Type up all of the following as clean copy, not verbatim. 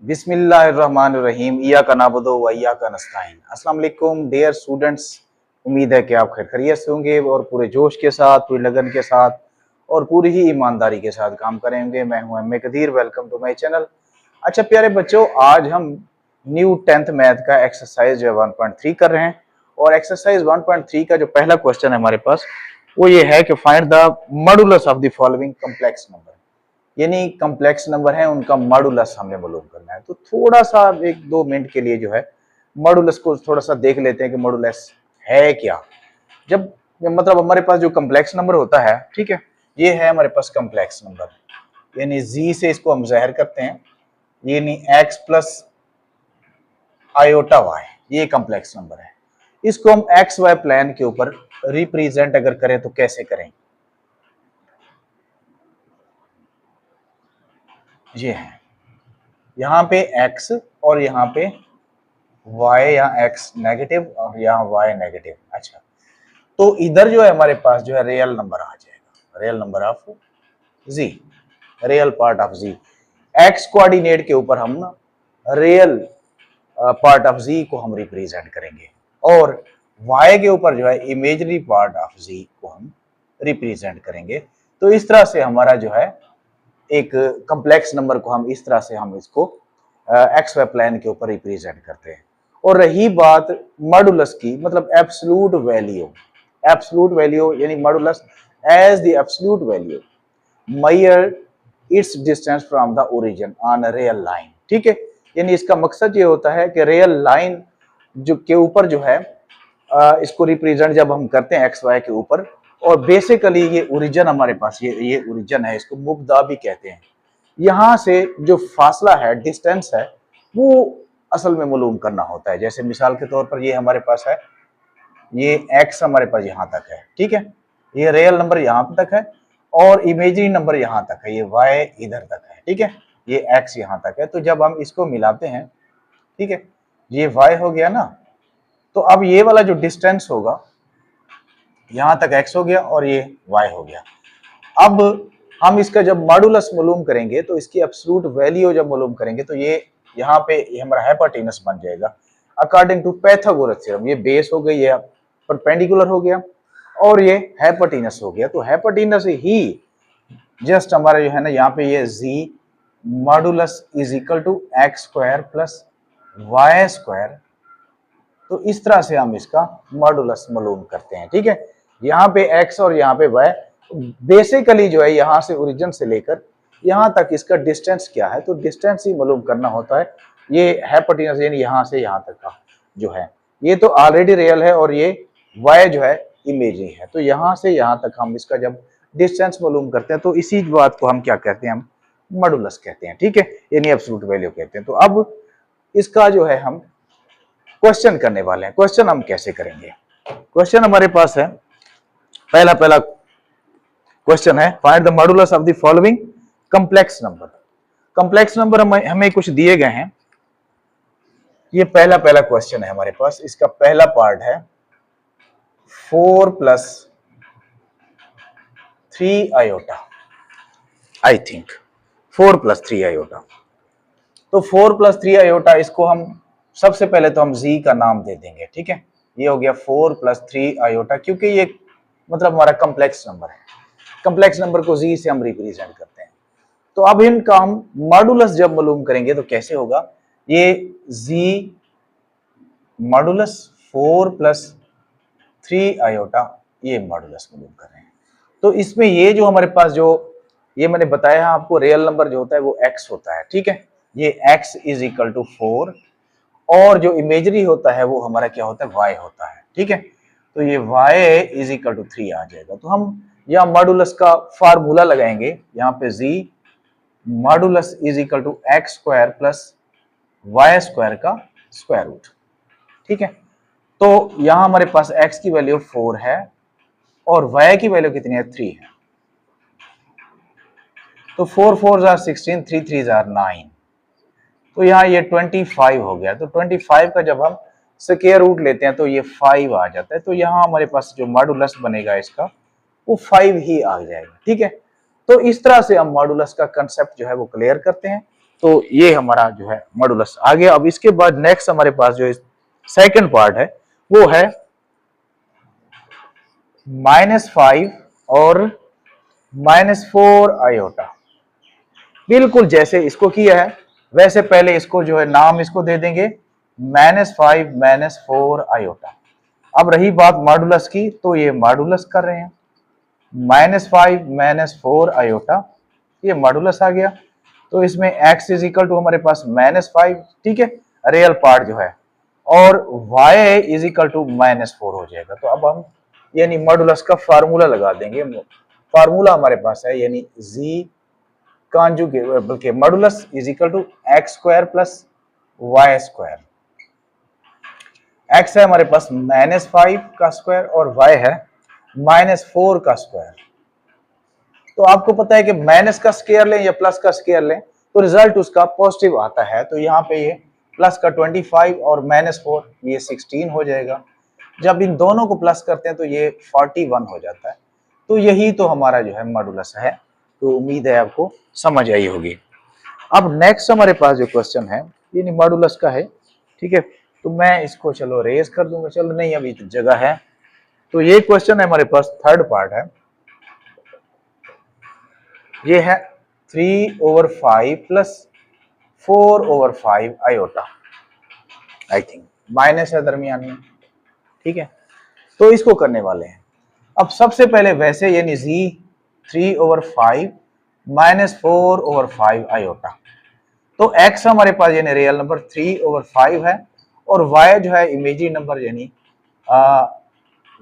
बिस्मिल्लाहिर्रहमानिर्रहीम इय्याका नअबुदु व इय्याका नस्तईन। अस्सलाम वालेकुम डियर स्टूडेंट्स, उम्मीद है कि आप खैरियत से होंगे और पूरे जोश के साथ, पूरी लगन के साथ और पूरी ही ईमानदारी के साथ काम करेंगे। मैं हूं M A Qadir, welcome to my channel. अच्छा प्यारे बच्चों, आज हम न्यू 10th मैथ का एक्सरसाइज जो है 1.3 कर रहे हैं और एक्सरसाइज 1.3 का जो पहला क्वेश्चन है हमारे पास वो ये है कि find the modulus of the following complex number, यानी कॉम्प्लेक्स नंबर है उनका मॉडुलस हमें मालूम करना है। तो थोड़ा सा 1-2 मिनट के लिए जो है मॉडुलस को थोड़ा सा देख लेते हैं कि मॉडुलस है क्या। जब मतलब हमारे पास जो कॉम्प्लेक्स नंबर होता है, ठीक है, ये है हमारे पास कॉम्प्लेक्स नंबर, यानी जी से इसको हम ज़ाहिर करते हैं, यानी एक्स प्लस आयोटा वाई, ये कॉम्प्लेक्स नंबर है। इसको हम एक्स वाई प्लेन के ऊपर रिप्रेजेंट अगर करें तो कैसे करें, ये है यहाँ पे x और यहाँ पे y, या x नेगेटिव और यहाँ y नेगेटिव। अच्छा, तो इधर जो है हमारे पास जो है रियल नंबर आ जाएगा, real number of z, real part of z। x coordinate के ऊपर हम ना रियल पार्ट ऑफ z को हम रिप्रेजेंट करेंगे और y के ऊपर जो है इमेजिनरी पार्ट ऑफ z को हम रिप्रेजेंट करेंगे। तो इस तरह से हमारा जो है एक कॉम्प्लेक्स नंबर को हम इस तरह से हम इसको एक्स वाई प्लेन के ऊपर रिप्रेजेंट करते हैं। और रही बात मॉडुलस की, मतलब एब्सोल्यूट वैल्यू यानी modulus as the absolute value measure its distance from the origin on a real line. ठीक है, यानी इसका मकसद ये होता है कि रियल लाइन जो के ऊपर जो है इसको रिप्रेजेंट जब हम करते हैं एक्स वाई के ऊपर, और बेसिकली ये ओरिजिन हमारे पास ये ओरिजिन है, इसको मुब्दा भी कहते हैं। यहाँ से जो फासला है, डिस्टेंस है, वो असल में मालूम करना होता है। जैसे मिसाल के तौर पर ये हमारे पास है, ये x हमारे पास यहाँ तक है, ठीक है, ये रियल नंबर यहाँ तक है और इमेजिनरी नंबर यहाँ तक है, ये y इधर तक है, ठीक है, ये x यहाँ तक है। तो जब हम इसको मिलाते हैं, ठीक है, ये y हो गया ना, तो अब ये वाला जो डिस्टेंस होगा, यहाँ तक x हो गया और ये y हो गया। अब हम इसका जब मॉडुलस मालूम करेंगे तो इसकी एब्सोल्यूट वैल्यू जब मालूम करेंगे तो ये यहाँ पे ये हमारा हाइपोटेनस बन जाएगा अकॉर्डिंग टू पाइथागोरस थ्योरम। ये बेस हो गई, ये परपेंडिकुलर हो गया और ये हाइपोटेनस हो गया। तो हाइपोटेनस ही जस्ट हमारा जो है ना, यहाँ पे ये z modulus is equal to x square plus y square. तो इस तरह से हम इसका मॉडुलस मालूम करते हैं। ठीक है, यहाँ पे x और यहाँ पे y, बेसिकली जो है यहाँ से ओरिजिन से लेकर यहाँ तक इसका डिस्टेंस क्या है, तो डिस्टेंस ही मालूम करना होता है। ये हाइपोटेनस यानी यहाँ से यहाँ तक का जो है, ये तो ऑलरेडी रियल है और ये y जो है इमेजिनरी है। तो यहाँ से यहाँ तक हम इसका जब डिस्टेंस मालूम करते हैं तो इसी बात को हम क्या कहते हैं, हम मॉडुलस कहते हैं। ठीक है, यानी एब्सोल्यूट वैल्यू कहते हैं। तो अब इसका जो है हम क्वेश्चन करने वाले हैं। क्वेश्चन हम कैसे करेंगे, क्वेश्चन हमारे पास है, पहला क्वेश्चन है find the modulus of the following complex number. Complex number हमें कुछ दिए गए हैं। ये पहला क्वेश्चन है हमारे पास। इसका पहला पार्ट है 4 + 3 आयोटा, आई थिंक 4 + 3 आयोटा। तो 4 + 3 आयोटा, इसको हम सबसे पहले तो हम z का नाम दे देंगे। ठीक है, ये हो गया 4 + 3 आयोटा, क्योंकि ये मतलब हमारा कॉम्प्लेक्स नंबर है। कॉम्प्लेक्स नंबर को z से हम रिप्रेजेंट करते हैं। तो अब इनका हम मॉडुलस जब मालूम करेंगे तो कैसे होगा, ये z मॉडुलस 4 + 3 आयोटा, ये मॉडुलस मालूम कर रहे हैं। तो इसमें ये जो हमारे पास जो ये मैंने बताया आपको, रियल नंबर जो होता है वो x होता है। ठीक है, ये x = 4 और जो इमेजरी होता है वो हमारा क्या होता है, y होता है। ठीक है, तो ये y = 3 आ जाएगा। तो हम यहाँ मॉडुलस का फार्मूला लगाएंगे, यहाँ पे z मॉडुलस = x² + y² का स्क्वायर रूट। ठीक है, तो यहाँ हमारे पास x की वैल्यू 4 है और y की वैल्यू कितनी है, 3 है। तो 4 4 = 16, 3 3 = 9, तो यहाँ ये 25 हो गया। तो 25 का जब हम स्क्वायर रूट लेते हैं तो ये 5 आ जाता है। तो यहाँ हमारे पास जो मॉडुलस बनेगा इसका वो 5 ही आ जाएगा। ठीक है, तो इस तरह से हम मॉडुलस का कंसेप्ट जो है वो क्लियर करते हैं तो ये हमारा जो है मॉडुलस आ गया। अब इसके बाद नेक्स्ट हमारे पास जो सेकंड पार्ट है वो है -5 और -4 आयोटा। बिल्कुल जैसे इसको किया है वैसे पहले इसको जो है नाम इसको दे देंगे -5 -4 आयोटा। अब रही बात मॉडुलस की, तो ये मॉडुलस कर रहे हैं -5 -4 आयोटा, ये मॉडुलस आ गया। तो इसमें x इज इक्वल टू हमारे पास -5, ठीक है, रियल पार्ट जो है, और y इज इक्वल टू -4 हो जाएगा। तो अब हम यानी मॉडुलस का फार्मूला लगा देंगे। फार्मूला हमारे पास है यानी z कॉन्जुगेट बल्कि modulus is equal to x² plus y²। x है हमारे पास -5 का स्क्वायर और y है -4 का स्क्वायर। तो आपको पता है कि माइनस का स्क्वायर लें या प्लस का स्क्वायर लें तो रिजल्ट उसका पॉजिटिव आता है। तो यहाँ पे ये प्लस का 25 और -4 ये 16 हो जाएगा। जब इन दोनों को प्लस करते हैं तो ये 41 हो जाता है। तो यही तो हमारा जो है मॉडुलस है। तो उम्मीद है आपको समझ आई होगी। अब नेक्स्ट हमारे पास जो क्वेश्चन है ये मॉडुलस का है, ठीक है। तो मैं इसको चलो रेज कर दूंगा, चलो नहीं अभी तो जगह है। तो ये क्वेश्चन है हमारे पास थर्ड पार्ट है, ये है 3/5 plus 4/5 iota. I think minus है दरमियान में, ठीक है। तो इसको करने वाले हैं। अब सबसे पहले वैसे यानी z 3/5 -4/5 आयोटा। तो x हमारे पास यानी रियल नंबर 3/5 है और y जो है इमेजिनरी नंबर यानी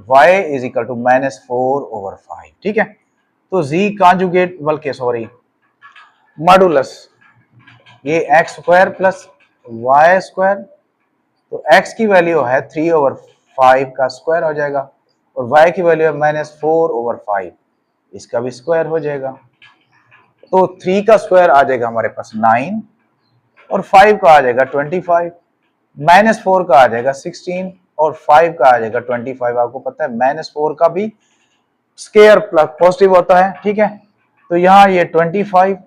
y इज इक्वल टू -4/5, ठीक है। तो z कॉन्जुगेट बल्कि सॉरी मॉडुलस ये x² प्लस y²। तो x की वैल्यू है 3/5 का स्क्वायर हो जाएगा और y की वैल्यू है -4/5, इसका भी स्क्वायर हो जाएगा। तो 3 का स्क्वायर आ जाएगा हमारे पास 9 और 5 का आ जाएगा 25, -4 का आ जाएगा 16 और 5 का आ जाएगा 25। आपको पता है -4 का भी स्क्वायर पॉजिटिव होता है, ठीक है। तो यहाँ ये 25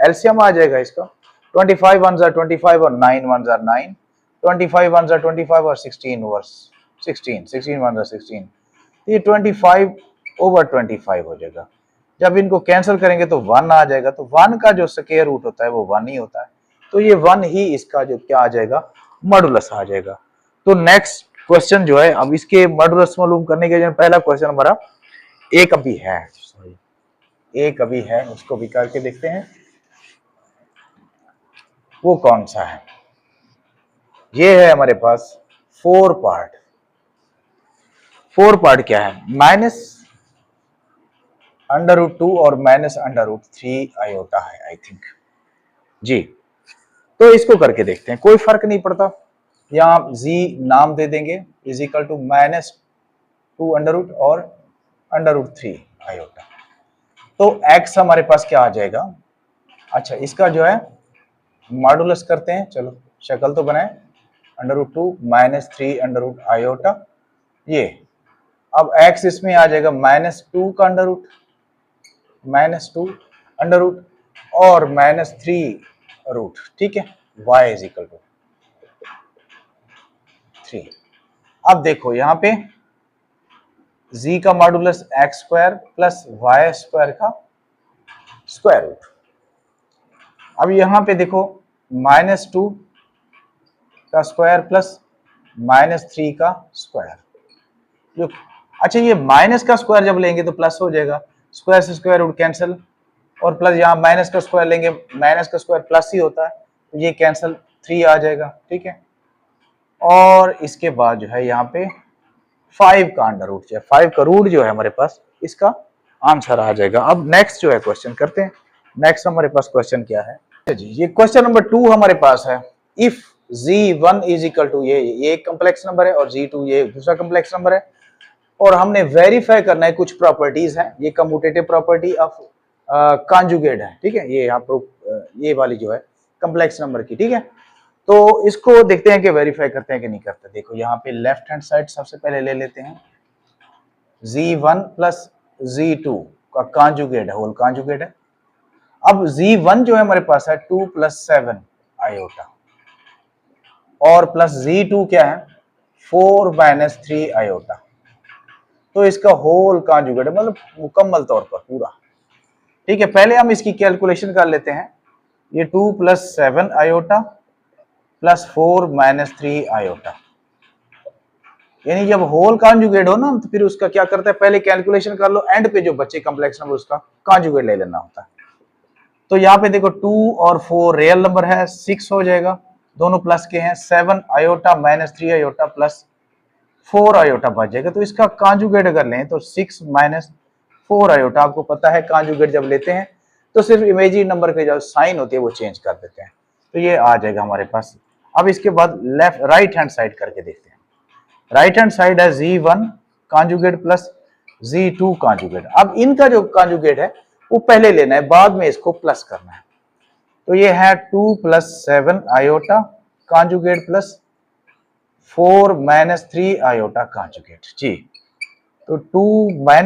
एलसीएम आ जाएगा इसका, 25 1 ज़ा 25 और 9 1 ज़ा 9, 25 1 ज़ा 25 और 16 ओवर 16, 16 1 ज़ा 16, ये 25/25 हो जाएगा। जब इनको कैंसिल करेंगे तो 1 आ जाएगा। तो 1 का जो स्क्वायर रूट होता है वो 1 ही होता है। तो ये 1 ही इसका जो क्या आ जाएगा मॉडुलस आ जाएगा। तो नेक्स्ट क्वेश्चन जो है, अब इसके मॉडुलस मालूम करने के लिए पहला क्वेश्चन हमारा एक अभी है, सॉरी एक अभी है, उसको भी करके देखते हैं वो कौन सा है। ये है हमारे पास 4 पार्ट। 4 पार्ट क्या है, -√2 और -√3 आयोटा है आई थिंक जी। तो इसको करके देखते हैं, कोई फर्क नहीं पड़ता। यहाँ z नाम दे देंगे इज इक्वल टू -2 और √3 आयोटा। तो x हमारे पास क्या आ जाएगा, अच्छा इसका जो है मॉडुलस करते हैं, चलो शक्ल तो बनाए, √2 -3 आयोटा ये। अब x इसमें आ जाएगा -2 का अंडर रूट और -3 ठीक है, y इज इक्वल टू 3। अब देखो यहाँ पे z का मॉडुलस x² प्लस y² का स्क्वायर रूट। अब यहाँ पे देखो -2 का स्क्वायर प्लस -3 का स्क्वायर, जो अच्छा ये माइनस का स्क्वायर जब लेंगे तो प्लस हो जाएगा, स्क्वायर से स्क्वायर रूट कैंसिल, और प्लस यहाँ माइनस का स्क्वायर लेंगे, माइनस का स्क्वायर प्लस ही होता है, तो ये कैंसिल 3 आ जाएगा, ठीक है। और इसके बाद जो है यहाँ पे 5 का अंडर रूट, 5 का रूट जो है हमारे पास इसका आंसर आ जाएगा। अब नेक्स्ट जो है क्वेश्चन करते हैं। नेक्स्ट हमारे पास क्वेश्चन क्या है जी, ये क्वेश्चन नंबर 2 हमारे पास है। If z1 is equal to ये एक कम्प्लेक्स नंबर है और z2 ये दूसरा कम्प्लेक्स नंबर है, और हमने वेरीफाई करना है कुछ प्रॉपर्टीज हैं, ये कम्यूटेटिव प्रॉपर्टी ऑफ कॉन्जुगेट है, ठीक है, ये यहाँ पर ये वाली जो है कम्प्लेक्स नंबर की, ठीक है। तो इसको देखते हैं कि वेरीफाई करते हैं कि नहीं करते। देखो यहाँ पे लेफ्ट हैंड साइड सबसे पहले ले लेते हैं, z1 प्लस z2 का कॉन्जुगेट है, होल कॉन्जुगेट है। अब Z1 जो है हमारे पास है 2 + 7 आयोटा और प्लस Z2 क्या है 4 - 3 आयोटा। तो इसका होल कॉन्जुगेट मतलब मुकम्मल तौर पर पूरा। ठीक है, पहले हम इसकी कैलकुलेशन कर लेते हैं। ये 2 + 7 आयोटा प्लस 4 - 3 आयोटा, यानी जब होल कॉन्जुगेट हो ना तो फिर उसका क्या करता है, पहले कैलकुलेशन कर लो, एंड पे जो बचे कॉम्प्लेक्स नंबर उसका कॉन्जुगेट ले लेना होता है। तो यहाँ पे देखो 2 और 4 रियल नंबर है, 6 हो जाएगा, दोनों प्लस के हैं। 7 आयोटा - 3 आयोटा प्लस 4 आयोटा बच जाएगा। तो इसका कॉन्जुगेट अगर लें तो 6 - 4 आयोटा, आपको पता है कॉन्जुगेट जब लेते हैं तो सिर्फ इमेजिनरी नंबर के जो साइन होती है वो चेंज कर देते हैं। तो ये आ जाएगा हमारे पास। अब इसके बाद लेफ्ट राइट हैंड साइड करके देखते हैं। राइट हैंड साइड है Z1 conjugate plus Z2 conjugate. अब इनका जो कॉन्जुगेट है वो पहले लेना है, बाद में इसको प्लस करना है। तो ये है 2 + 7 iota conjugate plus 4 - 3 iota conjugate जी। तो 2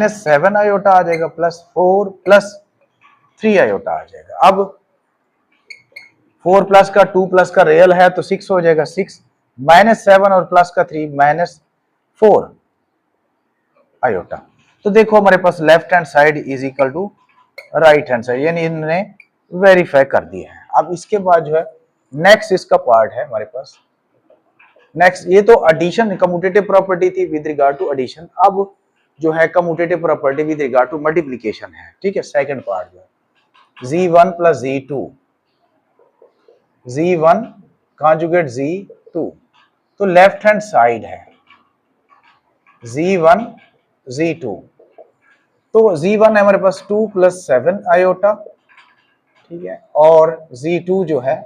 - 7 आयोटा आ जाएगा प्लस 4 + 3 आयोटा आ जाएगा। अब 4 प्लस का 2 प्लस का रियल है तो 6 हो जाएगा। 6 - 7 और प्लस का 3 - 4 आयोटा। तो देखो हमारे पास left hand side is equal to right hand side, यानी इन्होंने वेरीफाई कर दिया है। अब इसके बाद जो है नेक्स्ट इसका पार्ट है हमारे पास। नेक्स्ट ये तो एडिशन कम्यूटेटिव प्रॉपर्टी थी विद रिगार्ड टू एडिशन। अब जो है commutative property with regard to multiplication है। ठीक है, सेकंड पार्ट जो है Z1 + Z2, Z1 conjugate Z2। तो लेफ्ट हैंड साइड है Z1 Z2। तो Z1 है हमारे पास 2 + 7 आयोटा, ठीक है, और Z2 जो है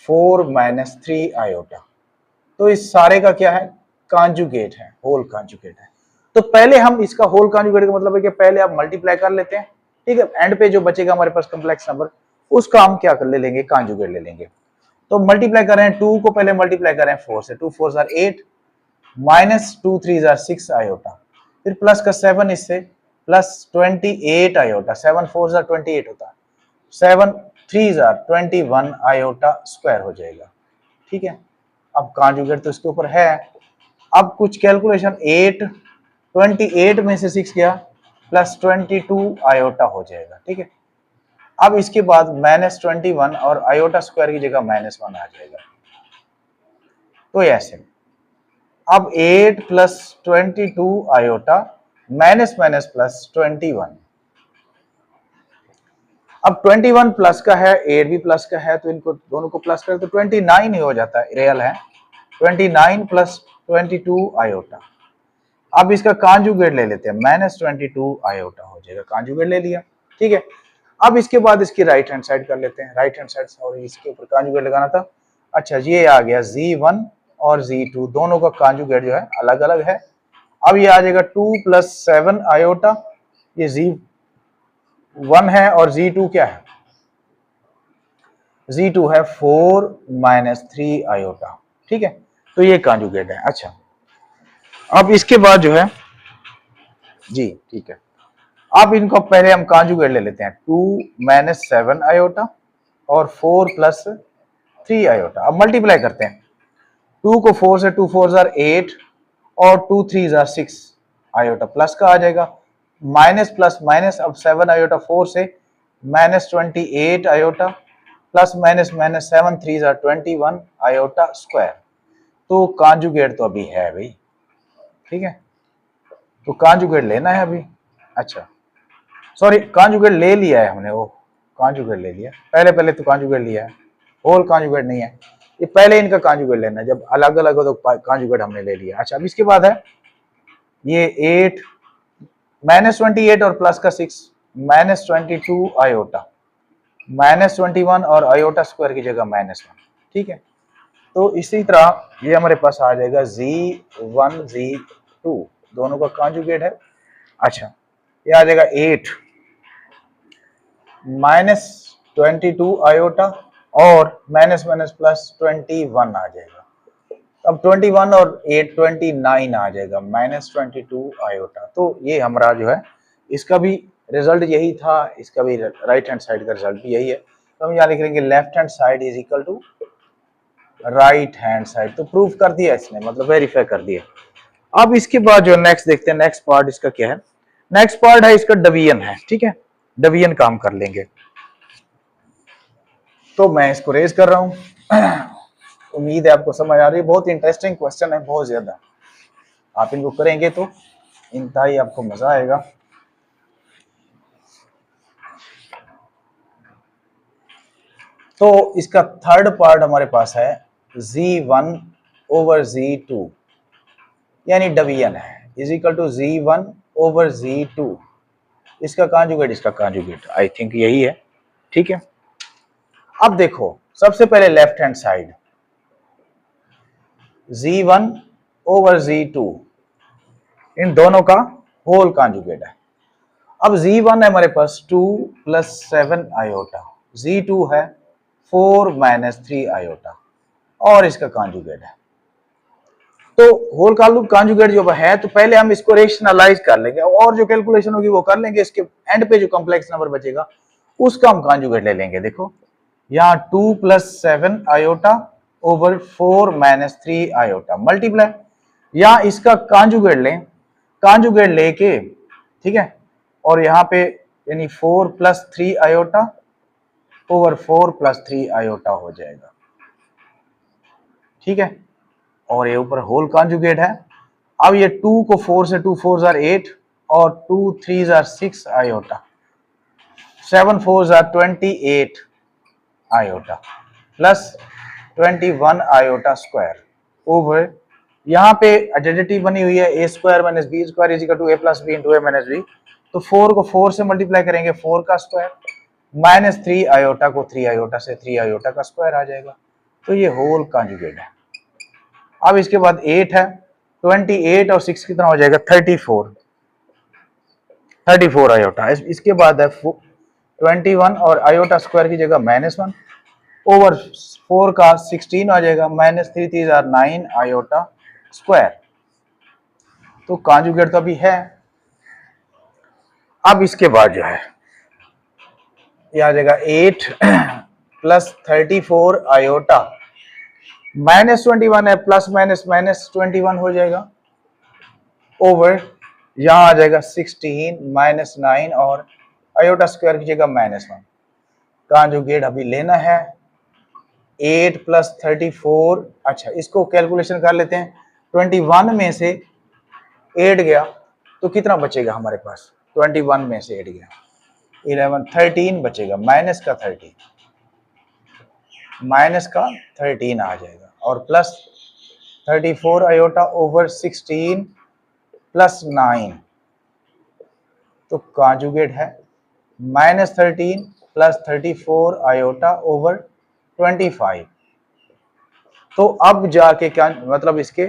4 - 3 आयोटा। तो इस सारे का क्या है, कॉन्जुगेट है, होल कॉन्जुगेट है। तो पहले हम इसका होल कॉन्जुगेट का मतलब है कि पहले आप मल्टीप्लाई कर लेते हैं। ठीक है, एंड पे जो बचेगा हमारे पास कॉम्प्लेक्स नंबर उसका हम क्या कर ले लेंगे, कॉन्जुगेट ले लेंगे। तो मल्टीप्लाई कर रहे हैं 2 को पहले मल्टीप्लाई कर रहे हैं 4 से, 2 4 8 -2 3 6 आयोटा, फिर प्लस का 7 इससे प्लस 28 आयोटा, 7 4 28 होता है, 7 3 21 आयोटा स्क्वायर हो जाएगा। ठीक है, अब कॉन्जुगेट तो इसके ऊपर है। अब कुछ कैलकुलेशन 28 में से 6 गया प्लस 22 आयोटा हो जाएगा। ठीक है, अब इसके बाद -21 और आयोटा स्क्वायर की जगह -1 आ जाएगा। तो ऐसे अब 8 + 22 आयोटा माइनस प्लस 21। अब 21 प्लस का है, 8 भी प्लस का है, तो इनको दोनों को प्लस करें तो 29 ही हो जाता है, रियल है 29 + 22 आयोटा। अब इसका कॉन्जुगेट ले लेते हैं, -22 आयोटा हो जाएगा, कॉन्जुगेट ले लिया। ठीक है, अब इसके बाद इसकी राइट हैंड साइड कर लेते हैं। राइट हैंड साइड और इसके ऊपर कॉन्जुगेट लगाना था। अच्छा, ये आ गया Z1 और Z2 दोनों का कॉन्जुगेट जो है अलग अलग है। अब ये आ जाएगा 2 + 7 आयोटा, ये Z1 है और Z2 क्या है, Z2 है 4 - 3 आयोटा। ठीक है, तो ये कॉन्जुगेट है। अच्छा, अब इसके बाद जो है जी, ठीक है, अब इनको पहले हम कॉन्जुगेट ले लेते हैं। 2 - 7 आयोटा और 4 + 3 आयोटा। अब मल्टीप्लाई करते हैं, 2 को 4 से, 2 4 8 और 2 3 6 आयोटा प्लस का आ जाएगा, माइनस प्लस माइनस, अब 7 आयोटा 4 से -28 iota plus minus minus 7 3 21 iota square. तो कॉन्जुगेट तो अभी है भाई। ठीक है, तो कॉन्जुगेट लेना है अभी। अच्छा सॉरी, कॉन्जुगेट ले लिया है हमने, वो कॉन्जुगेट ले लिया, पहले तो कॉन्जुगेट लिया है, होल कॉन्जुगेट नहीं है। ये पहले इनका कॉन्जुगेट लेना है, जब अलग अलग हो तो कॉन्जुगेट हमने ले लिया। अच्छा, अब इसके बाद है ये 8 -28 और प्लस का 6 -22 आयोटा, -21 और आयोटा स्क्वायर की जगह -1। ठीक है, तो इसी तरह ये हमारे पास आ जाएगा Z1 Z2 दोनों का कॉन्जुगेट है। अच्छा, ये आ जाएगा 8 -22 आयोटा और माइनस माइनस प्लस 21 आ जाएगा। अब 21 और 8 29 आ जाएगा, -22 आयोटा। तो ये हमारा जो है इसका भी रिजल्ट यही था, इसका भी राइट हैंड साइड का रिजल्ट भी यही है। तो हम यहाँ लिख लेंगे left hand side is equal to right hand side. तो प्रूफ कर दिया इसने, मतलब वेरीफाई कर दिया। अब इसके बाद जो नेक्स्ट देखते हैं, नेक्स्ट पार्ट इसका क्या है। नेक्स्ट पार्ट है इसका डिवीजन है, ठीक है, डिवीजन काम कर लेंगे। तो मैं इसको रेज कर रहा हूं। उम्मीद है आपको समझ आ रही है। बहुत इंटरेस्टिंग क्वेश्चन है, बहुत ज्यादा। आप इनको करेंगे तो इंतहाई आपको मजा आएगा। तो इसका थर्ड पार्ट हमारे पास है Z1 ओवर Z2, यानी डिवीजन है, is equal to Z1 over Z2। इसका कॉन्जुगेट, इसका कॉन्जुगेट आई थिंक यही है, ठीक है। अब देखो सबसे पहले left hand side Z1 over Z2, इन दोनों का होल कॉन्जुगेट है। अब Z1 है हमारे पास 2 + 7 आयोटा, Z2 है 4 - 3 आयोटा, और इसका कॉन्जुगेट है। तो होल कॉन्जुगेट जो है, तो पहले हम इसको रेशनलाइज कर लेंगे और जो कैलकुलेशन होगी वो कर लेंगे। इसके एंड पे जो कॉम्प्लेक्स नंबर बचेगा उसका हम कॉन्जुगेट ले लेंगे। देखो यहाँ 2 + 7 आयोटा ओवर 4 - 3 आयोटा मल्टीप्लाई, या इसका कॉन्जुगेट लें, कॉन्जुगेट लेके, ठीक है, और यहाँ पे यानी 4 + 3 आयोटा ओवर 4 + 3 आयोटा हो जाएगा, ठीक है। और ये ऊपर होल कॉन्जुगेट है। अब ये 2 को 4 से 2 4 * 8 और 2 3 * 6 iota, 7 4 * 28 iota plus 21 iota square over, यहाँ पे आइडेंटिटी बनी हुई है a² - b² = a + b × a - b। तो 4 को 4 से मल्टीप्लाई करेंगे, 4 का स्क्वायर, -3 आयोटा को 3 आयोटा से 3 आयोटा का स्क्वायर आ जाएगा। तो ये होल कॉन्जुगेट है। अब इसके बाद 8 है, 28 और 6 कितना हो जाएगा 34 आयोटा। इसके बाद है 21 और आयोटा स्क्वायर की जगह -1 ओवर 4 का 16 आ जाएगा, -3 3 = 9 आयोटा स्क्वायर। तो कॉन्जुगेट तो अभी है। अब इसके बाद जो है ये आ जाएगा 8 + 34 आयोटा, -21 है, प्लस माइनस -21 हो जाएगा ओवर, यहां आ जाएगा 16 - 9 और आयोटा स्क्वायर की जगह -1। कॉन्जुगेट अभी लेना है 8 + 34। अच्छा, इसको कैलकुलेशन कर लेते हैं। 21 में से 8 गया तो कितना बचेगा हमारे पास, 21 में से 8 गया 11 13 बचेगा, माइनस का 13 आ जाएगा, और प्लस 34 आयोटा ओवर 16 + 9। तो कॉन्जुगेट है -13 + 34 आयोटा ओवर 25। तो अब जाके क्या मतलब इसके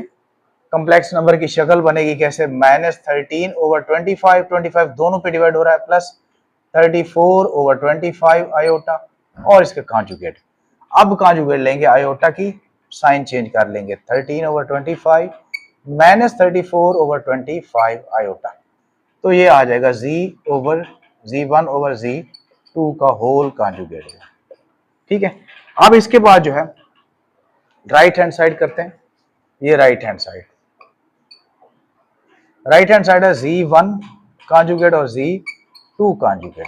कॉम्प्लेक्स नंबर की शक्ल बनेगी कैसे, -13 ओवर 25 दोनों पे डिवाइड हो रहा है, प्लस 34 ओवर 25 आयोटा, और इसके कॉन्जुगेट। अब कॉन्जुगेट लेंगे, आयोटा की साइन चेंज कर लेंगे, 13 ओवर 25 -34 ओवर 25 आयोटा। तो ये आ जाएगा Z1 ओवर Z2 का होल कॉन्जुगेट, ठीक है। अब इसके बाद जो है राइट हैंड साइड करते हैं। ये राइट हैंड साइड है Z1 कॉन्जुगेट और Z2 कॉन्जुगेट।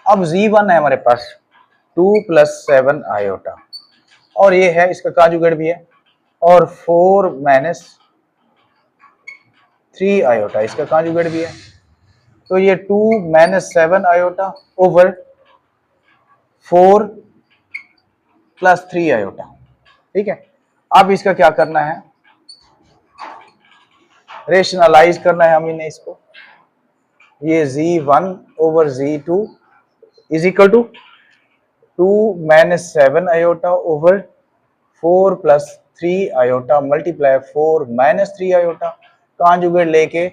अब Z1 है हमारे पास 2 + 7 आयोटा, और ये है इसका कॉन्जुगेट भी है, और 4 - 3 आयोटा इसका कॉन्जुगेट भी है। तो ये 2 - 7 आयोटा ओवर 4 + 3 आयोटा, ठीक है। अब इसका क्या करना है, रेशनलाइज करना है हमें इसको। ये Z1 over Z2 is equal to 2 - 7 iota over 4 + 3 iota multiply 4 - 3 iota. Conjugate लेके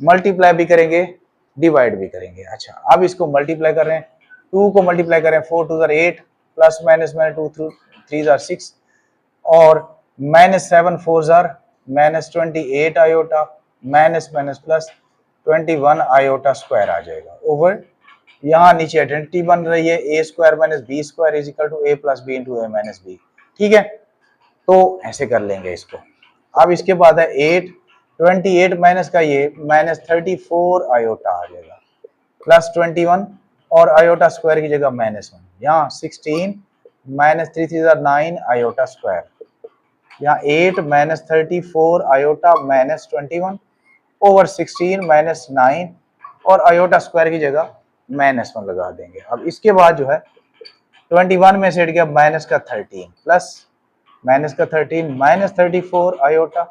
मल्टीप्लाई भी करेंगे, डिवाइड भी करेंगे। अच्छा, अब इसको मल्टीप्लाई कर रहे हैं, 2 को मल्टीप्लाई करें, 4 2 = 8 प्लस माइनस 2 3 = 6 और -7 4 = -28 iota, minus plus 21 iota square आ जाएगा ओवर, यहाँ नीचे आइडेंटिटी बन रही है A square minus B square is equal to A plus B into A minus B. ठीक है, तो ऐसे कर लेंगे इसको। अब इसके बाद है 8, 28 माइनस का ये माइनस 34 आयोटा आ जाएगा प्लस 21 और आयोटा स्क्वायर की जगह -1, यहाँ 16 माइनस 3 3 9 आयोटा स्क्वायर, यहाँ 8 minus 34 iota minus 21 over 16 minus 9 और आयोटा स्क्वायर की जगह -1 लगा देंगे। अब इसके बाद जो है 21 में से हट गया माइनस का 13 प्लस माइनस का 13 माइनस 34 आयोटा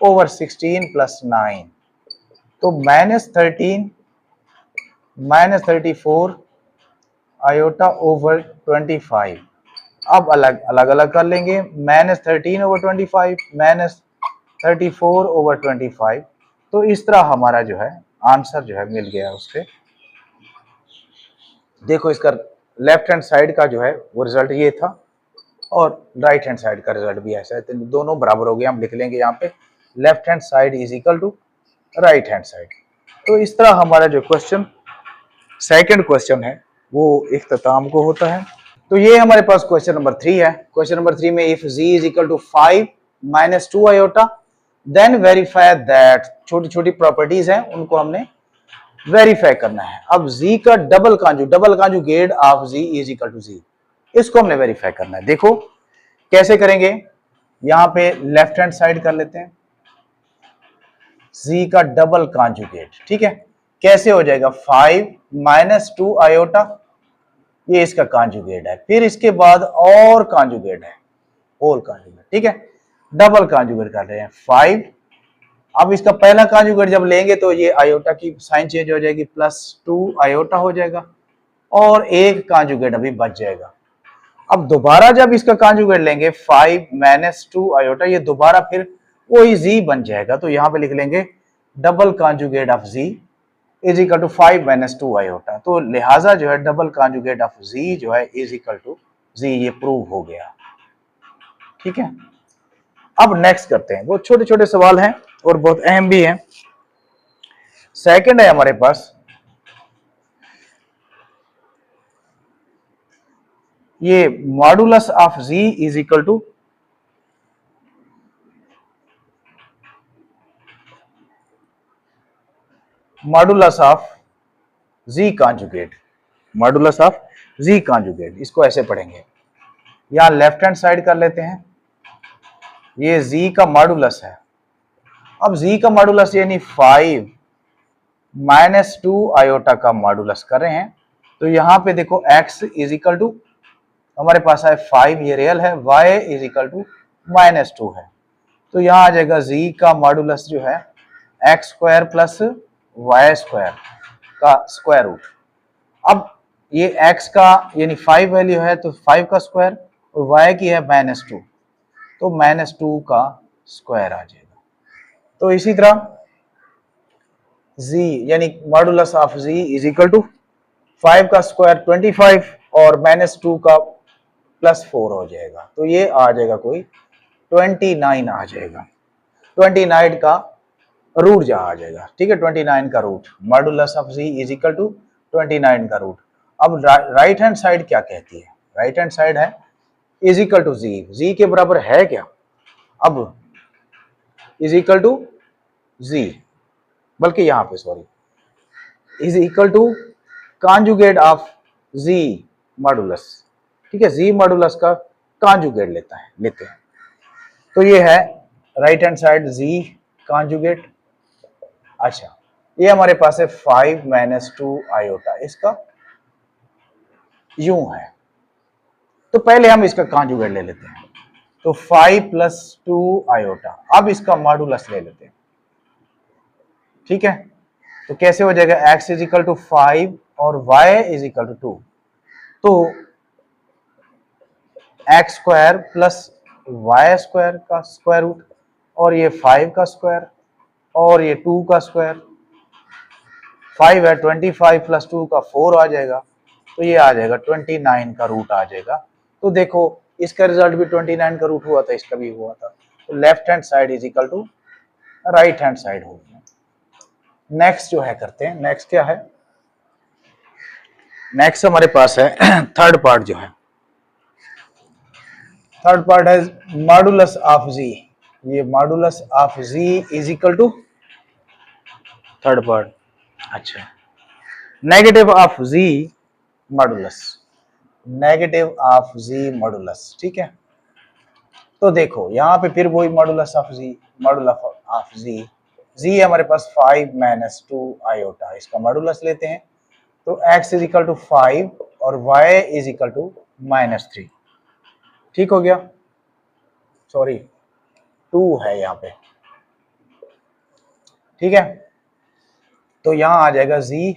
ओवर 16 प्लस 9, तो -13 माइनस 34 आयोटा ओवर 25। अब अलग अलग कर लेंगे, -13 ओवर 25 माइनस 34 ओवर 25। तो इस तरह हमारा जो है आंसर जो है मिल गया उससे। देखो इसका लेफ्ट हैंड साइड का जो है वो रिजल्ट ये था और राइट हैंड साइड का रिजल्ट भी ऐसा है, तो दोनों बराबर हो गया। हम लिख लेंगे यहाँ पे left hand side is equal to right hand side. तो इस तरह हमारा जो क्वेश्चन सेकंड क्वेश्चन है वो इख्तिताम को होता है। तो ये हमारे पास क्वेश्चन नंबर 3 है। क्वेश्चन नंबर 3 में if z is equal to 5 minus 2 iota then verify that, छोटी छोटी प्रॉपर्टीज हैं उनको हमने वेरीफाई करना है। अब z का double conjugate of z is equal to z, इसको हमने वेरीफाई करना है। देखो कैसे करेंगे, यहां पे लेफ्ट हैंड साइड कर लेते हैं z का डबल कांजुगेट। ठीक है, कैसे हो जाएगा 5 माइनस 2 आयोटा, ये इसका कांजुगेट है, फिर इसके बाद और कांजुगेट है होल कांजुगेट। ठीक है, डबल कांजुगेट कर रहे हैं 5। अब इसका पहला कांजुगेट जब लेंगे तो ये आयोटा की साइन चेंज हो जाएगी, +2 आयोटा हो जाएगा और एक कांजुगेट अभी बच जाएगा। अब दोबारा जब इसका कांजुगेट लेंगे 5 माइनस 2 आयोटा, ये दोबारा फिर वही z बन जाएगा। तो यहाँ पे लिख लेंगे double conjugate of z is equal to 5 minus 2 iota. तो लिहाजा जो है डबल कांजुगेट ऑफ z जो है इज इक्वल टू z, ये प्रूव हो गया। ठीक है, अब नेक्स्ट करते हैं, वो छोटे छोटे सवाल हैं और बहुत अहम भी हैं। सेकंड है हमारे पास ये modulus of z is equal to modulus of z conjugate, modulus of z conjugate, इसको ऐसे पढ़ेंगे। यहां लेफ्ट हैंड साइड कर लेते हैं, ये z का मॉडुलस है। अब z का मॉडुलस यानी 5 माइनस 2 आयोटा का मॉडुलस कर रहे हैं। तो यहां पे देखो x इज इक्वल टू हमारे पास है 5, ये रियल है, y इज इक्वल टू -2 है। तो यहां आ जाएगा z का मॉडुलस जो है x square plus y square का स्क्वायर रूट। अब ये x का यानी 5 वैल्यू है तो 5 का स्क्वायर और y की है -2, तो -2 का स्क्वायर आ जाएगा। तो इसी तरह z यानी modulus of z is equal to 5 का स्क्वायर 25 और -2 का +4 हो जाएगा। तो ये आ जाएगा कोई 29 आ जाएगा, 29 का रूट जा आ जाएगा। ठीक है, 29 का root, modulus of z is equal to 29 का रूट। अब राइट हैंड साइड क्या कहती है, राइट हैंड साइड है इज इक्वल टू z के बराबर है क्या, अब इज इक्वल टू z, बल्कि यहां पे sorry is equal to conjugate of z modulus. ठीक है, z मॉडुलस का कॉन्जुगेट लेते हैं। तो ये है right hand side z conjugate. अच्छा, ये हमारे पास है 5 माइनस 2 आयोटा, इसका यूं है। तो पहले हम इसका कॉन्जुगेट ले लेते हैं, तो 5 प्लस 2 आयोटा। अब इसका मॉडुलस ले लेते हैं। ठीक है, तो कैसे हो जाएगा, x इज इक्वल टू 5 और y इज इक्वल टू 2। तो x square plus y square का स्क्वायर रूट और ये 5 का स्क्वायर और ये 2 का स्क्वायर, 5 है 25 प्लस 2 का 4 आ जाएगा। तो ये आ जाएगा 29 का रूट आ जाएगा। तो देखो इसका रिजल्ट भी 29 का रूट हुआ था, इसका भी हुआ था। तो left hand side is equal to right hand side हो गया। नेक्स्ट जो है करते हैं, नेक्स्ट क्या है, नेक्स्ट हमारे पास है थर्ड पार्ट जो है, थर्ड पार्ट है मॉडुलस ऑफ जी। ये modulus of G is equal to third part, अच्छा, negative of G modulus, negative of G modulus, ठीक है। तो देखो यहाँ पे फिर वही modulus of G, modulus of G, G है हमारे पास 5 माइनस 2 आयोटा, इसका मॉडुलस लेते हैं तो x इज इक्वल टू 5 और y इज इक्वल टू -3, ठीक हो गया, सॉरी 2 है यहाँ पे, ठीक है। तो यहाँ आ जाएगा z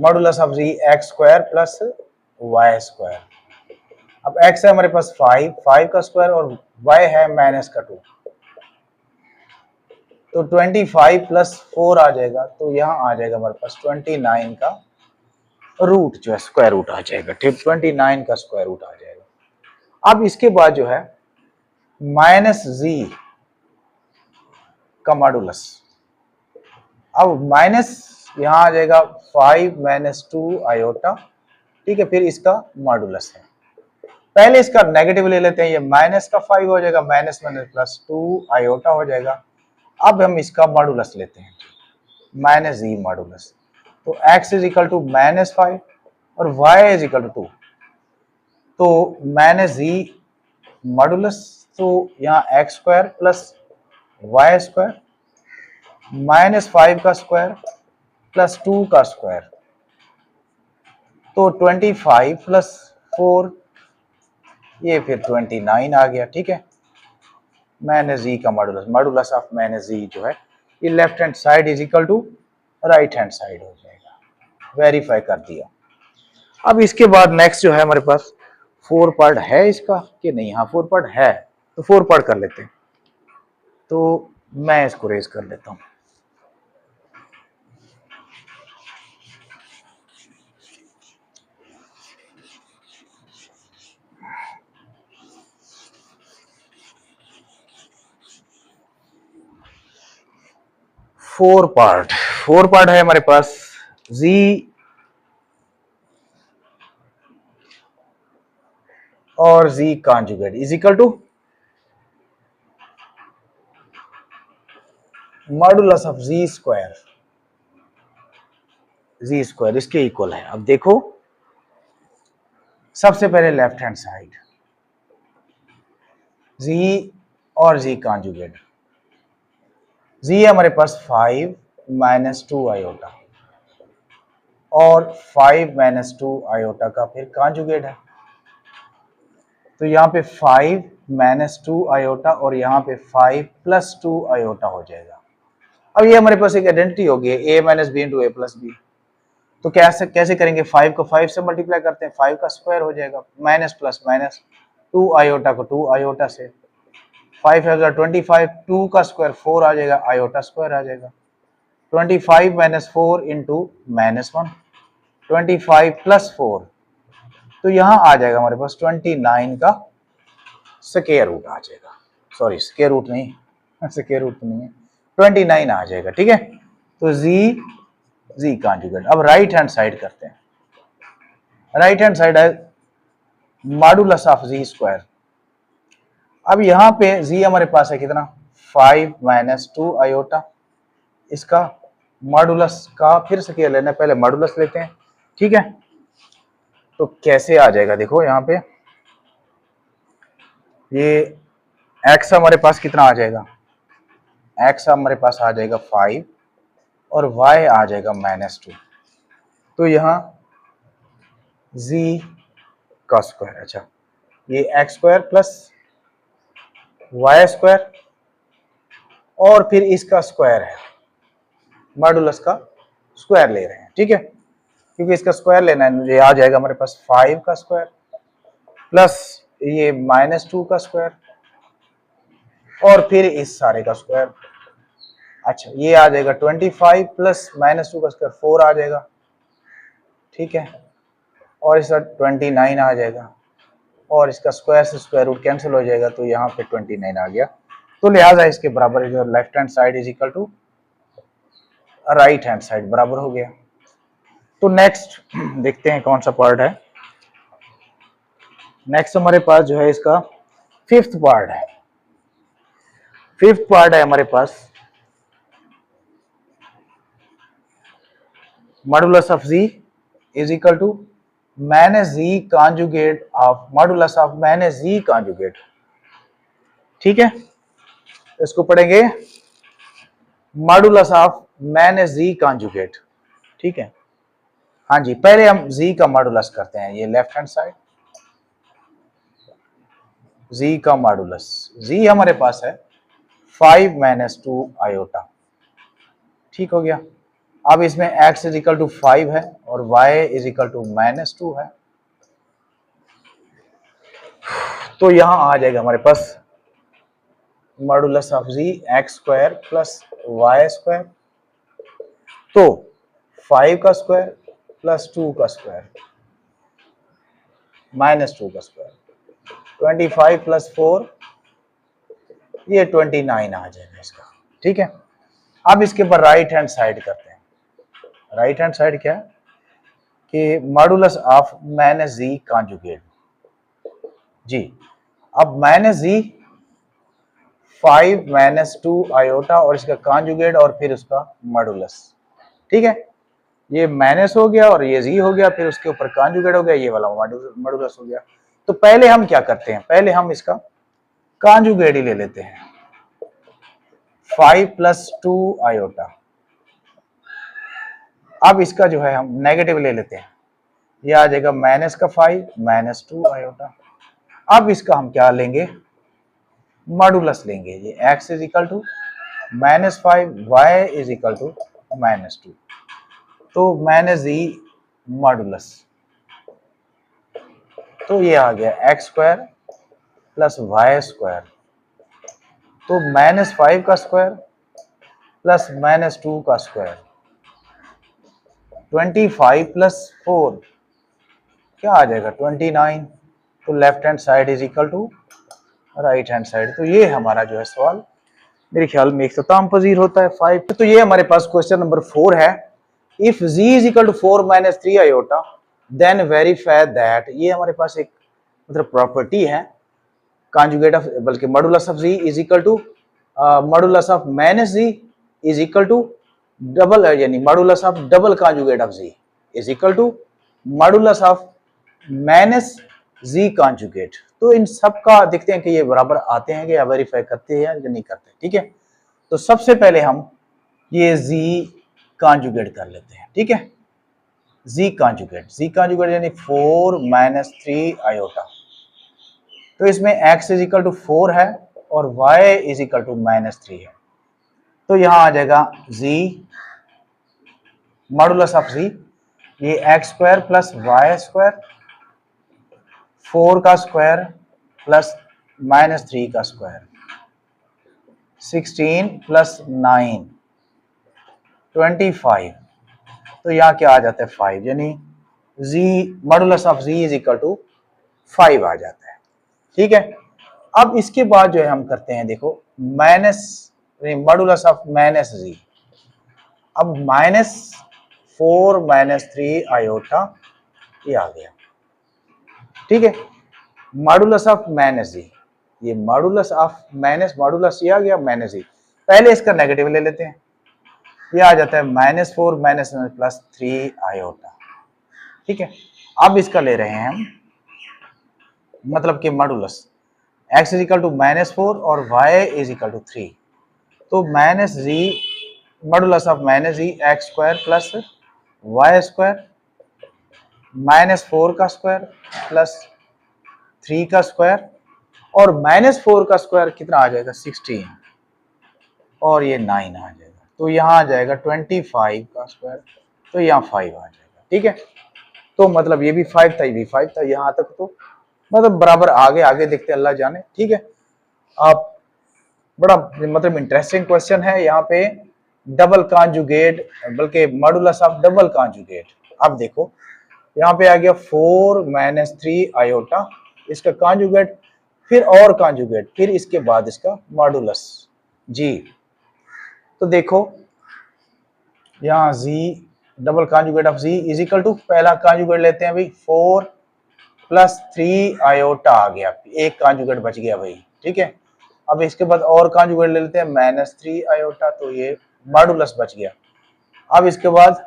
modulus of z x square plus y square. अब x है हमारे पास 5, 5 का स्क्वायर और y है -2, तो 25 प्लस 4 आ जाएगा, तो यहाँ आ जाएगा हमारे पास 29 का रूट जो है स्क्वायर रूट आ जाएगा, ठीक, 29 का स्क्वायर रूट आ जाएगा। अब इसके बाद जो है माइनस जी का मॉडुलस, अब माइनस यहाँ आ जाएगा 5 माइनस 2 आयोटा, ठीक है, फिर इसका मॉडुलस है, पहले इसका नेगेटिव ले लेते हैं, ये माइनस का 5 हो जाएगा, माइनस माइनस प्लस 2 आयोटा हो जाएगा। अब हम इसका मॉडुलस लेते हैं, माइनस जी मॉडुलस, तो x इज इक्वल टू -5 और y इज इक्वल टू 2, तो माइनस जी मॉडुलस, तो यहाँ x square plus y square -5 का स्क्वायर प्लस 2 का स्क्वायर, तो 25 प्लस 4 ये फिर 29 आ गया, ठीक है। माइनस जी का modulus, modulus of minus z जो है ये left hand side is equal to right hand side हो जाएगा, वेरीफाई कर दिया। अब इसके बाद नेक्स्ट जो है हमारे पास 4 पार्ट है इसका कि नहीं, हाँ 4 पार्ट है, तो 4 पार्ट कर लेते हैं, तो मैं इसको रेज कर लेता हूँ। फोर पार्ट है हमारे पास, z और z conjugate is equal to modulus of z square, इसके इक्वल है। अब देखो सबसे पहले लेफ्ट हैंड साइड z और z कॉन्जुगेट, z है हमारे पास 5 माइनस 2 आयोटा और 5 माइनस 2 आयोटा का फिर कॉन्जुगेट है, तो यहाँ पे 5 माइनस 2 आयोटा और यहाँ पे 5 प्लस 2 आयोटा हो जाएगा। अब ये हमारे पास एक आइडेंटिटी होगी a minus b into a plus b, तो कैसे करेंगे, 5 को 5 से मल्टीप्लाई करते हैं, 5 का स्क्वायर हो जाएगा, माइनस प्लस माइनस 2 आयोटा को 2 आयोटा से, 5 है 25, 2 का स्क्वायर 4 आ जाएगा, आयोटा स्क्वायर आ जाएगा, 25 माइनस 4 इंटू -1, 25 प्लस 4, तो यहाँ आ जाएगा हमारे पास 29 का स्क्वायर रूट आ जाएगा, सॉरी स्क्वायर रूट नहीं, स्क्वायर रूट नहीं है, 29 आ जाएगा, ठीक है। तो जी कॉन्जुगेट। अब राइट हैंड साइड करते हैं, राइट हैंड साइड है मॉडुलस ऑफ जी स्क्वायर। अब यहाँ पे जी हमारे पास है कितना, 5 माइनस 2 आयोटा, इसका मॉडुलस का फिर स्क्वायर लेना है, पहले मॉडुलस लेते हैं, ठीक है। तो कैसे आ जाएगा, देखो यहाँ पे ये x हमारे पास कितना आ जाएगा, x हमारे पास आ जाएगा 5 और y आ जाएगा -2, तो यहाँ z का स्क्वायर, अच्छा ये x square plus y square और फिर इसका स्क्वायर है, मॉडुलस का स्क्वायर ले रहे हैं, ठीक है, क्योंकि इसका स्क्वायर लेना है, मुझे आ जाएगा हमारे पास 5 का स्क्वायर प्लस ये -2 का स्क्वायर और फिर इस सारे का स्क्वायर, अच्छा ये आ जाएगा 25 प्लस -2 का स्क्वायर 4 आ जाएगा, ठीक है, और इसका 29 आ जाएगा और इसका स्क्वायर से स्क्वायर रूट कैंसिल हो जाएगा, तो यहाँ पे 29 आ गया, तो लिहाजा इसके बराबर जो left hand side is equal to right hand side बराबर हो गया। तो नेक्स्ट देखते हैं कौन सा पार्ट है। नेक्स्ट हमारे पास जो है इसका फिफ्थ पार्ट है। फिफ्थ पार्ट है हमारे पास modulus of z is equal to minus z conjugate of modulus of minus z conjugate. ठीक है, इसको पढ़ेंगे modulus of minus z conjugate. ठीक है, हाँ जी, पहले हम z का मॉडुलस करते हैं। ये लेफ्ट हैंड साइड z का मॉडुलस, z हमारे पास है 5 माइनस 2 आयोटा। ठीक हो गया। अब इसमें x इज इक्वल टू 5 है और y is equal to minus 2 है। तो यहां आ जाएगा हमारे पास modulus of z x square plus y square. तो 5 का स्क्वायर प्लस 2 का स्क्वायर माइनस 2 का स्क्वायर 25 प्लस 4 ये 29 आ जाएगा इसका। ठीक है, अब इसके ऊपर राइट हैंड साइड करते हैं। राइट हैंड साइड क्या है कि modulus of minus z conjugate z. अब माइनस z 5 माइनस 2 आयोटा और इसका कॉन्जुगेट और फिर उसका मॉडुलस। ठीक है, ये माइनस हो गया और ये z हो गया, फिर उसके ऊपर कॉन्जुगेट हो गया, ये वाला मॉडुलस हो गया। तो पहले हम क्या करते हैं, पहले हम इसका कॉन्जुगेट ही ले लेते हैं। 5 प्लस 2 आयोटा। अब इसका जो है हम नेगेटिव ले लेते हैं, ये आ जाएगा माइनस का 5 माइनस 2 आयोटा। अब इसका हम क्या लेंगे, मॉडुलस लेंगे। ये x is equal to minus 5 y is equal to minus 2। तो माइनस z मॉडुलस, तो ये आ गया x square plus y square. तो माइनस 5 का स्क्वायर प्लस माइनस 2 का स्क्वायर 25 प्लस 4 क्या आ जाएगा 29। तो left hand side is equal to right hand side. तो ये हमारा जो है सवाल मेरे ख्याल में इख्तिताम पजीर होता है 5। तो ये हमारे पास क्वेश्चन नंबर 4 है। If z is equal to 4 minus 3 iota then verify that. ये हमारे पास एक मतलब प्रॉपर्टी है कॉन्जुगेट ऑफ, बल्कि modulus of z is equal to modulus of minus z is equal to double, यानी modulus of double conjugate of z is equal to modulus of minus z conjugate. तो इन सब का देखते हैं कि ये बराबर आते हैं कि या वेरीफाई करते हैं या नहीं करते। ठीक है, तो सबसे पहले हम ये z कॉन्जुगेट कर लेते हैं। ठीक है, z कॉन्जुगेट यानी 4 माइनस 3 आयोटा। तो इसमें x इज इक्वल टू 4 है और y is equal to minus 3 है। तो यहां आ जाएगा z मॉडुलस ऑफ z, ये x square plus y square 4 का स्क्वायर प्लस माइनस 3 का स्क्वायर 16 प्लस 9 25। तो यहाँ क्या आ जाता है 5, यानी z modulus of z is equal to 5 आ जाता है। ठीक है, अब इसके बाद जो है हम करते हैं, देखो minus modulus of minus z। अब माइनस 4 माइनस 3 आयोटा ये आ गया। ठीक है, मॉडुलस ऑफ माइनस z, ये मॉडुलस ऑफ माइनस मॉडुलस ये आ गया माइनस z। पहले इसका नेगेटिव ले लेते हैं, ये आ जाता है माइनस 4 माइनस प्लस 3 आयोटा। ठीक है, अब इसका ले रहे हैं हम मतलब कि modulus x is equal to minus 4 और y इज इक्वल टू 3। तो minus z modulus of minus z x square plus y square minus 4 का स्क्वायर प्लस 3 का स्क्वायर और माइनस 4 का स्क्वायर कितना आ जाएगा 16 और ये 9 आ जाएगा। तो यहाँ आ जाएगा 25 का स्क्वायर, तो यहाँ 5 आ जाएगा। ठीक है, तो मतलब ये भी 5 था, ये भी 5 था, यहाँ तक तो मतलब बराबर। आगे आगे देखते अल्लाह जाने। ठीक है, आप बड़ा मतलब इंटरेस्टिंग क्वेश्चन है यहाँ पे, डबल कॉन्जुगेट बल्कि मॉडुलस ऑफ डबल कॉन्जुगेट। अब देखो यहाँ पे आ गया 4 माइनस 3 आयोटा, इसका कॉन्जुगेट फिर और कॉन्जुगेट फिर इसके बाद इसका मॉडुलस जी। तो देखो यहाँ z double conjugate of z is equal to, पहला कॉन्जुगेट लेते हैं भाई 4 प्लस 3 आयोटा आ गया, एक कॉन्जुगेट बच गया भाई, ठीक है। अब इसके बाद और कॉन्जुगेट ले लेते हैं -3 आयोटा, तो ये मॉडुलस बच गया। अब इसके बाद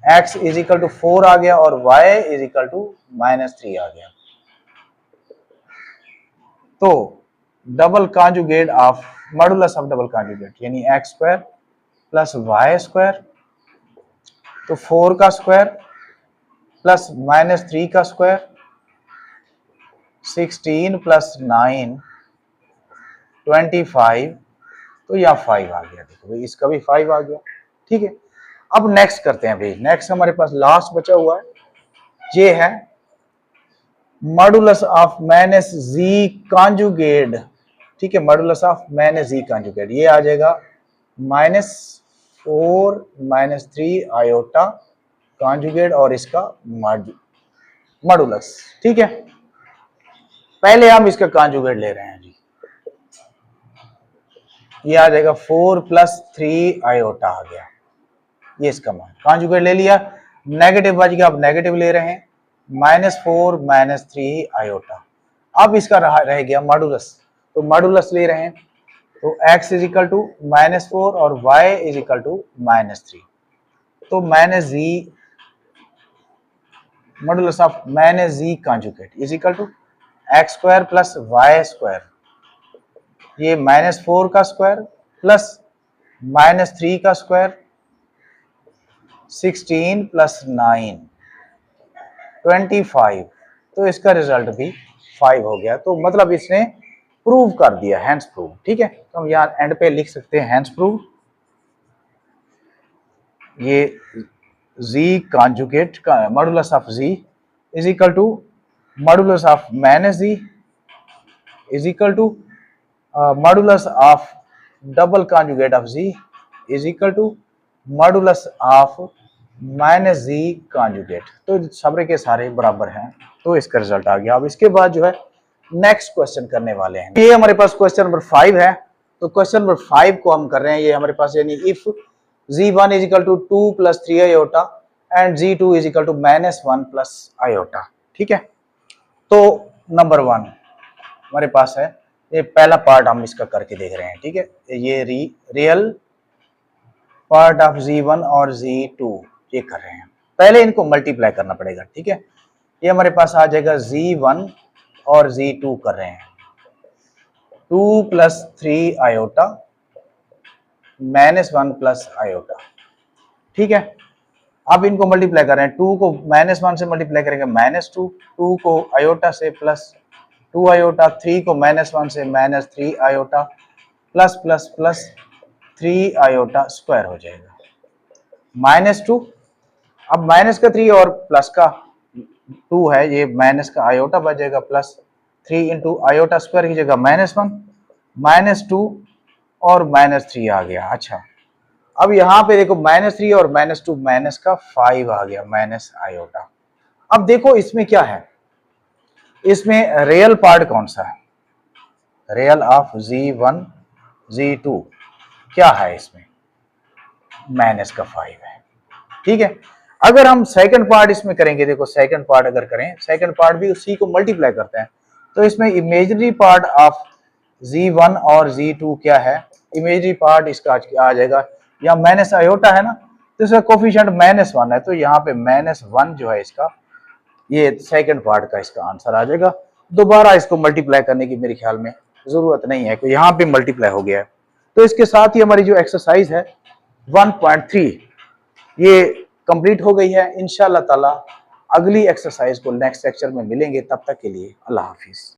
x इज इक्वल टू 4 आ गया और y इज इक्वल टू -3 आ गया। तो double conjugate of modulus of double conjugate यानी x square plus y square, तो 4 का स्क्वायर प्लस -3 का स्क्वायर, 16 प्लस 9 25, तो यहाँ 5 आ गया। देखो भाई इसका भी 5 आ गया, ठीक है। अब नेक्स्ट करते हैं भाई, नेक्स्ट हमारे पास लास्ट बचा हुआ है, ये है modulus of minus z conjugate, ठीक है। Modulus of minus z conjugate ये आ जाएगा -4 -3 आयोटा कॉन्जुगेट और इसका मॉडुलस, ठीक है। पहले हम इसका कॉन्जुगेट ले रहे हैं जी, ये आ जाएगा 4 प्लस 3 आयोटा आ गया, ये इसका मान। कॉन्जुगेट ले लिया, नेगेटिव बच गया, अब नेगेटिव ले रहे हैं, -4 -3 आयोटा। अब इसका रह गया मॉडुलस, तो मॉडुलस ले रहे हैं, तो x इज इक्वल टू -4 और y इज इक्वल टू -3, तो -z modulus of -z conjugate is equal to x square plus y square, ये -4 का स्क्वायर प्लस -3 का स्क्वायर, 16 प्लस 9 25, तो इसका रिजल्ट भी 5 हो गया। तो मतलब इसने प्रूव कर दिया, हैंस प्रूव, ठीक है। तो हम यहाँ एंड पे लिख सकते हैं हैंस प्रूव, ये z कॉन्जुगेट का modulus of z is equal to modulus of -z is equal to modulus of double conjugate of z is equal to modulus of -z conjugate, तो सारे के सारे बराबर हैं, तो इसका रिजल्ट आ गया। अब इसके बाद जो है नेक्स्ट क्वेश्चन करने वाले हैं, ये हमारे पास क्वेश्चन नंबर 5 है। तो क्वेश्चन नंबर 5 को हम कर रहे हैं, ये हमारे पास यानी if z1 is equal to 2 plus 3 iota and z2 is equal to -1 plus iota, ठीक है। तो नंबर 1 हमारे पास है, ये पहला पार्ट हम इसका करके देख रहे हैं, ठीक है। ये रियल पार्ट ऑफ z1 और z2 ये कर रहे हैं, पहले इनको मल्टीप्लाई करना पड़ेगा, ठीक है। ये हमारे पास आ जाएगा z1 और z2 कर रहे हैं, 2 प्लस 3 आयोटा -1 प्लस आयोटा, ठीक है। अब इनको मल्टीप्लाई कर रहे हैं, 2 को -1 से मल्टीप्लाई करेंगे -2, 2 को आयोटा से प्लस 2 आयोटा, 3 को -1 से -3 iota plus plus plus 3 iota square हो जाएगा, -2, अब माइनस का 3 और प्लस का 2 है, ये माइनस का आयोटा बच जाएगा, प्लस 3 इंटू आयोटा स्क्वायर की जगह -1 -2 और -3 आ गया। अच्छा, अब यहाँ पे देखो -3 और -2 माइनस का 5 आ गया, माइनस आयोटा। अब देखो इसमें क्या है, इसमें रियल पार्ट कौन सा है, रियल ऑफ z1 z2 क्या है, इसमें माइनस का 5 है, ठीक है। अगर हम सेकंड पार्ट इसमें करेंगे, देखो सेकंड पार्ट अगर करें, सेकंड पार्ट भी उसी को मल्टीप्लाई करते हैं, तो इसमें इमेजिनरी पार्ट ऑफ z1 और z2 क्या है, इमेजिनरी पार्ट इसका आ जाएगा, या माइनस आयोटा है ना, तो इसका कोफिशिएंट -1 है, तो यहाँ पे -1 जो है इसका, ये सेकंड पार्ट का इसका आंसर आ जाएगा। दोबारा इसको मल्टीप्लाई करने की मेरे ख्याल में जरूरत नहीं है, यहाँ पे मल्टीप्लाई हो गया है। तो इसके साथ ही हमारी जो एक्सरसाइज है 1.3 ये कंप्लीट हो गई है। इंशाल्लाह ताला अगली एक्सरसाइज को नेक्स्ट लेक्चर में मिलेंगे, तब तक के लिए अल्लाह हाफिज।